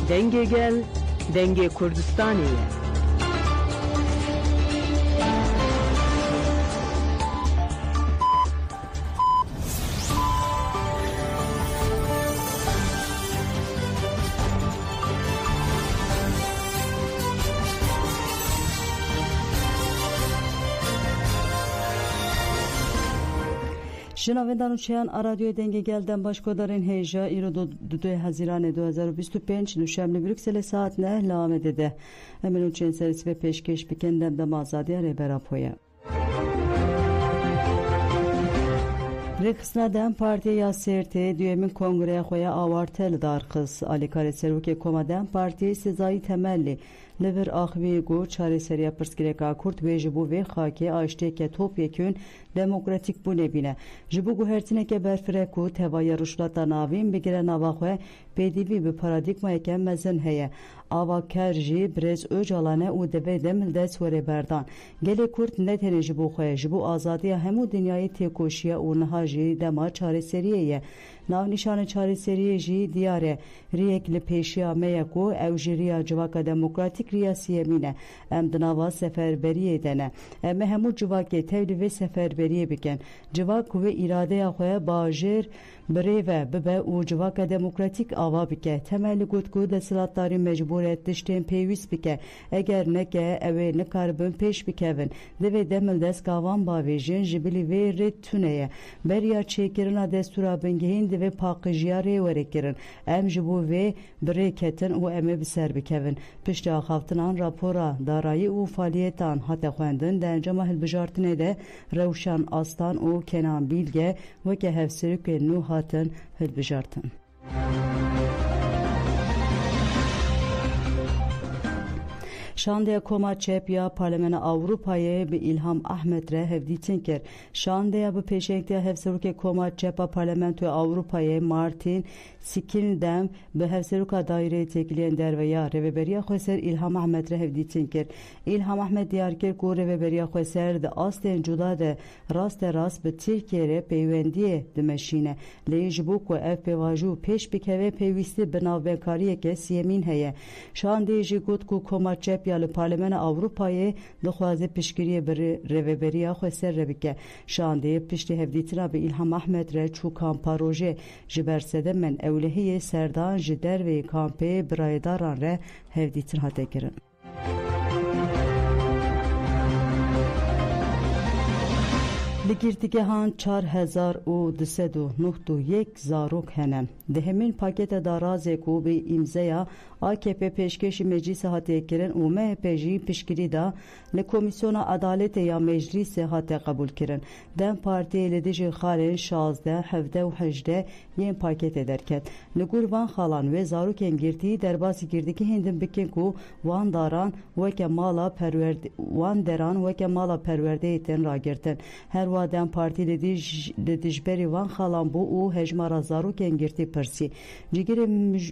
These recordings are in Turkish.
Denge gel, Denge Kurdistaniye. شنوندگان چیان رادیو دنگ گلدن باشکدارین هیجا ایرو 2 هزینه 2025 دوشنبه بروکسل ساعت 9 لامده ده امروز چند سرس به پیشکش بکندم دم آزادی ریبرا پویا رخصنا دم پارتی یا سرته دیومین کنگره خویا آوارتل دارخص آلیکار سروک کمدن پارتی سزایی تملی لور آخوی گو چاره سریا پرسکرکا کرد و جبو و خاکی آشته که توپ یکون دموکراتیک بونه بینه جبو گو هرتینه که برفرکو توای رشلات ناوین بگیره نواخوه پیدیوی به پارادیگما یکم مزن هیه آوا کرجی برز اوجالانه او دوی دمل دست وره بردان گلی کرد نتنه جبو خواه جبو آزادی همو دنیای تیکوشیه و نهاجی دما چاره سریه ناو نشان چاره سریه جی دیاره ریک لپیشی آمه کو او جریا جواکا دموکراتیک ریاسیه مینه ام دناوا سفربریه دنه ام همو جواکی تولی و سفربریه بکن جواک و اراده خواه باجر بریوه ببه او جواکا دموکراتیک آوا بکه تملی گود کو دستلاتداری مجبوریت دشتین پیویس بکه اگر نکه اوه نکاربون پیش بکوین دوی دمل دست گاوان باویجین جبلی وی رد تونه بریا چیکرنا دستورا بنگهین دوی پاقجیا ریوره کرن ام جبو وی بریکتن و امه بسر بکوین پشت آخافتنان راپورا دارایی و فعالیتان حتی خوندن در انجام هلبجارتنه ده روشن آستان و کنان بیلگه و که هفسرک نو هاتن هلبجارتن شانده کما چپ یا پارلمان اروپایی به ایلهام احمد ره هفدیتین کرد شانده به پیشنگتی هفسروک کما چپ پارلمان اروپایی مارتین سیکیندم به هفسروک دایره تکلین در و یا روبریا خوسر ایلهام احمد ره هفدیتین کرد ایلهام احمد دیار کرد که روبریا خوسر ده آستین جدا ده راست به ترکیه پیوندی دمشینه لیجبوک و اف پیواجو پیش بکوه پیوستی بناوبکاری که سیمین هیه شانده جی گود کو کما چپ یا پارلمان اروپایی دخوازه پیشگیری بر روبریا خوسر ربکه شانده پشت هفدیتنا به ایلهام احمد ره چوکان پروژه جبرسده من اولهی سردان جدر و کامپی برایداران ره هفدیتن هاته کرن لگیرتگهان 4291 زاروک هنم دهمین پاکت داراز کو به امضای AKP پیشکش مجلس هاته کرن و MHP پیشگیری دا لکمیسیون عدالت یا مجلس هاته قبول کرن دم پارتی لدیج خالن 16 17 و 18 ین پاکت درکت لگور وان خالان و زاروکن گیرتی در باسی گیردکی هندن بکن کو وان داران و که مالا پرورد وان دران و که مالا پرورده ایتن را گرتن هر وادن پارتی لدیج بری وان خالان بو او هجمارا زاروکن گیرتی پرسی جگر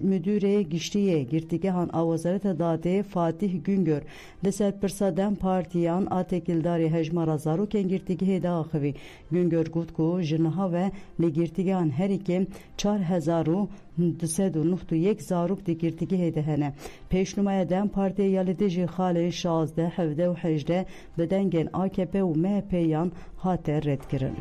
مدیر گشتیه گیرتگهان وزارت داده فاتح güngör دسر پرسادن پارتیان آتکیلداری هجمارا زاروکن گیرتگه داخوی güngör گفت کو جنها و لگیرتگهان هر اکی 4291 زاروک دیگیرتگه دهنه پیشنمای دن پارتی یالدیجی خاله 16 17 و 18 بدنگن AKP و MHP یان هاته رد کرن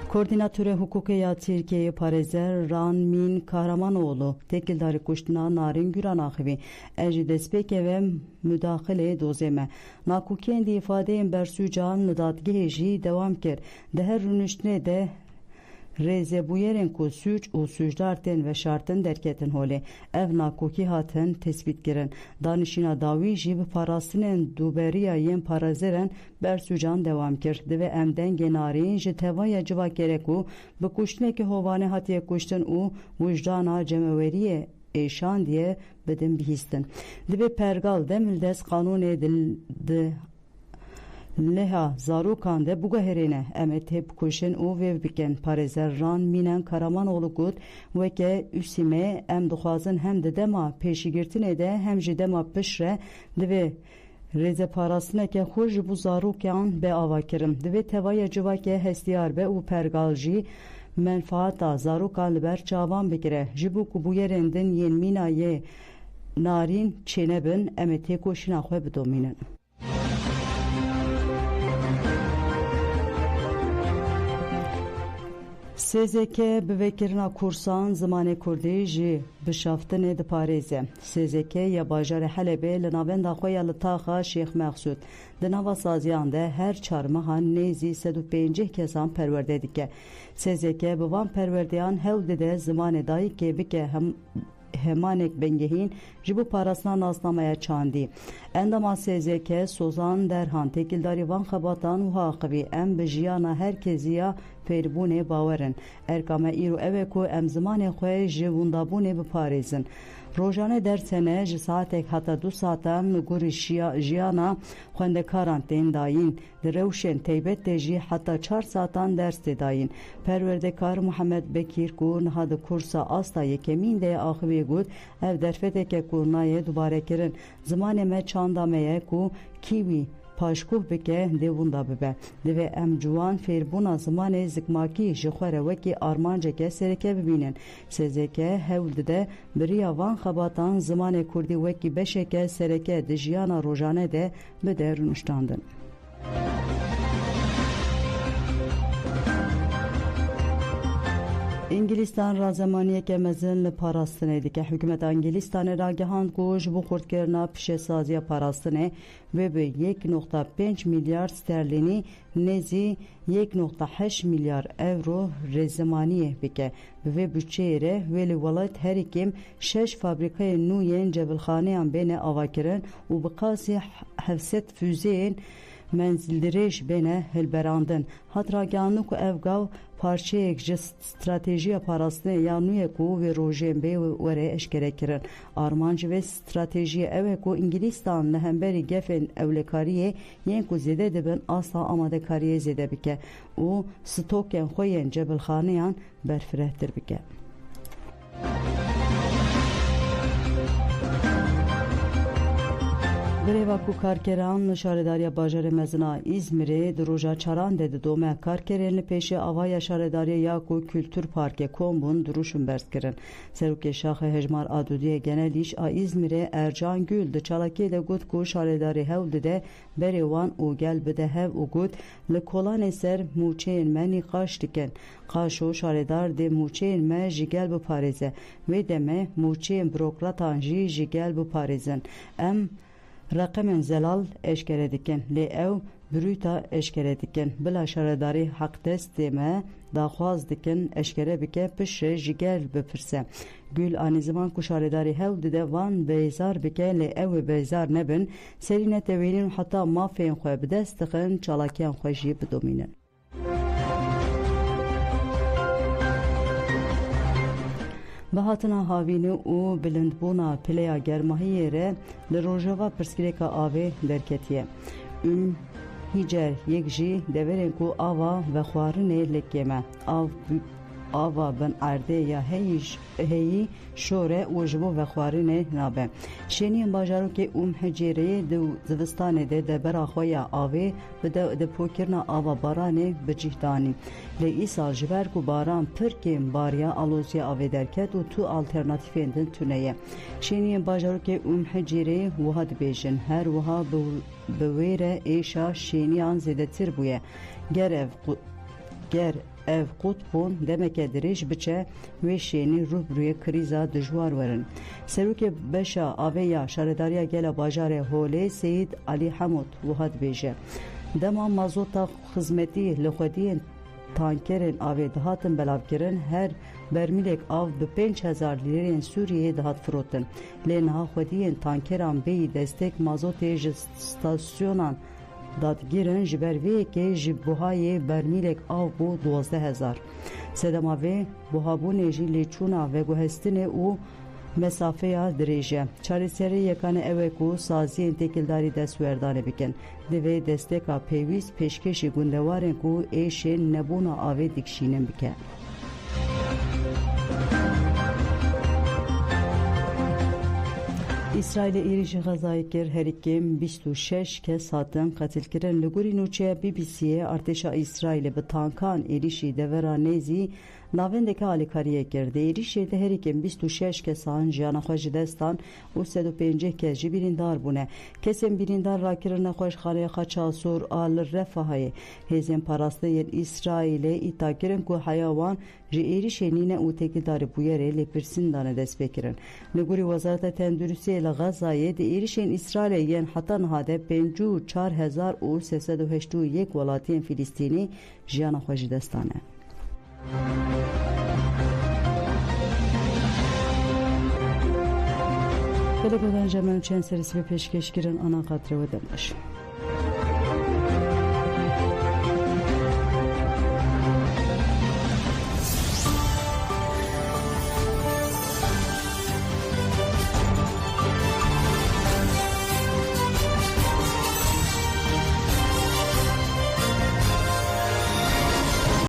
Koordinatör hukuku ya Türkiye Parizer Ranmin Kahramanoğlu tekildari kuştuna narin güran ahivi eci despeke ve müdahale dozeme naku kendi ifadeyin bersücan nıdatgeji devam ker deher rünüştüne de Reze buyeren ku süç u sücdarten ve şartın derketin hole ev nakuki haten tespit giren danışina davi jib parasının duberiya yen parazeren bersücan devam kirdi ve emden genarin je tevaya civa gereku bu kuştune ki hovane hatiye kuştun u vicdana cemeveriye eşan diye bedin bihistin dibe pergal demildes kanun edildi Leha zarukan de buga herine emet hep kuşen o ve biken parezer ran minen Karamanoğlu gud ve ke üsime em duhazın hem de dema peşigirtine de hem jidema pişre de reze parasına ke xuj bu zarukan be avakirim de tevaya civake hestiyar be u pergalji menfaata zarokan li ber çavan bigire. Ji bo ku bûyerên din yên mînayê narîn çênebin, em ê têkoşîna xwe bidomînin. SZK bi vekirina kursan zimanê Kurdî jî bişaftinê diparêze. SZK ya bajarê Helebê li navenda xwe ya li taxa Şêx Mexsûd di nava saziyan de her çar mehan nêzî 150 kesan perwerde dike. SZK bi van perwerdeyan hewl dide zimanê dayîkê bike hemanek bengehîn ji bo parastina nasnamaya çandî. Endama SZK sozan derhan têkildarî van xebatan wiha axivî em bi jiyana herkesî ya fêrbûnê bawerin. Erkame îro ev e ku em zimanê xwe ji windabûnê biparêzin. Rojane dersene ji saatek heta 2 saatan li gorî jiyana xwendekaran tên dayîn. Di rewşên taybet de jî heta 4 saatan ders tê dayîn. Perwerdekar Muhammed Bekîr ku niha di kursa asta yekemîn de axivê got ev derfeteke ku nayê dubarekirin. Zimanê me çanda me ye ku kîwî paşkuh bike devunda bibe. Divê em ciwan fêrbûna zimanê zikmakî ji xwe re wekî armanceke sereke bibînin. SZK hewl dide biriya van xebatan zimanê Kurdî wekî beşeke sereke di jiyana rojane de bide rûniştandin. İngilîstan razemaniyeke mezin li parastinê dike. Hikûmeta Ingîlîstanê ragihand ku ji bo xurtkirina pişesaziya parastinê vê bi 1.5 milyar sterlînî nêzî 1.8 milyar euro rêzemaniyê bike. Bi vê bütçeyê re wê li welat herî kêm 6 fabrîkayên nû yên cebilxaneyan bêne avakirin û bi qasî 700 füzeyên menzildirêj bêne hilberandin. Hat ragihandin ku ev gav parçeyek ji stratejiya parastinê ya nû ye ku vê rojên bê were eşkere kirin. Armanc ve stratejiye ev e ku İngilîstan li hemberî gefên ewlekariyê yên ku zêde dibin asla amadekariyê zêde bike û stokên xwe yên cebilxaneyan berfirehtir bike. Greva ku karkeran li şaredariya bajarê mezina İzmirê di roja çaran de didome karkerên li pêşê avaya şaredariya ya ku Kültür Parkê Kombûn dirûşin berskirin. Serokê Şaxê Hejmar Adûdiyê Genelîş a İzmirê Ercan Gül di çalakiyê de got ku şaredarî hewl dide berê wan û gel bide hev û got li kolanê ser mûçeyên me nîqaş dikin. Qaşo şaredar dê mûçeyên me jî gel biparêze. Wê deme mûçeyên bürokratan jî gel biparêzin. Em raqemên zelal eşkere dikin. Lê ew brûta eşkere dikin. Bila şaredarî heqdestê me daxwaz dikin eşkere bike pişre jî gel bipirse. Gül anî ziman ku şaredarî hewl dide van bêzar bike lê ew ê bêzar nebin. Serî netewînin heta mafên xwe bi dest dixin çalakiyan xwe jî bidomînin. Bi hatina havînî û bilindbûna pileya germahiyê re li Rojava pirsgirêka avê derketiye. Hîcer yek jî deverên ku ava vexwarinê lêkê me. Ava bin erdê ya heyî şore û ji bo vexwarinê nabe. Şeniyên bajarokê Hicêreyê di zivistanê de debera xwe ya avê bi depokirina ava baranê bi cih danî. Lê îsal ji ber ku baran pir kêm bariya alosiya avê derket û tu alternatîfên din tuneye. Şeniyên bajarokê Hicêreyê wiha dibêjin. Her wiha bi wê re êşa şeniyan zêdetir bûye. Ger ev qutbûn demeke dirêj biçe wê şênî rûbirûyê krîza dijwar werin. Serokê beşa avê ya şaredariya gela bajarê Holê Seyîd Alî Hemûd wiha dibêje. Dema mazota xizmetî li xwediyên tankerên avê dihatin belavkirin her bermîlek av bi 5000 lîreyên Sûriyeyê dihat firotin. Lê niha xwediyên tankeran bêyî destek mazotê ji stasyonan dadgirin ji ber vê yekê ji buhayê bermîlek av bû 12000. Sedema vê buhabûnê jî lêçûna veguhestinê û mesafeya dirêj e. Çareserî yekanê ew e ku saziyên têkildarî destwerdanê bikin. Divê desteka pêwîst pêşkêşî gundewarên ku êşên nebûna avê dikşînin bike. İsrailê êrişî Xezayê kir herî kêm 26 kes hatin qetilkirin. Li gorî nûçeya BBC'ye artêşa İsrailê bi tankan êrişî devera nêzî navendeke alîkariye kir. Di êrişê de herîkên 26 kesan jiyana xwe ji dest dan û 150 kes jî birîndar bûne. Kesên birîndar rakirine xweşxaneya Xaça Sur a li Refahayê. Hêzên parasteyên İsraîlê îta kirin ku heya wan ji êrişê nîne û têkildarî bûyerê lêpirsîn dane dest pê kirin. Li gorî Wezareta Tenduristiyê li Xezayê di êrişên İsraîlê yên heta niha de 54,381 welatiyên Fîlîstînî jiyana xwe ji dest dane. Gelek olan Cemal Çen serisi ve peşkeşkirin ana kadrovu demiş.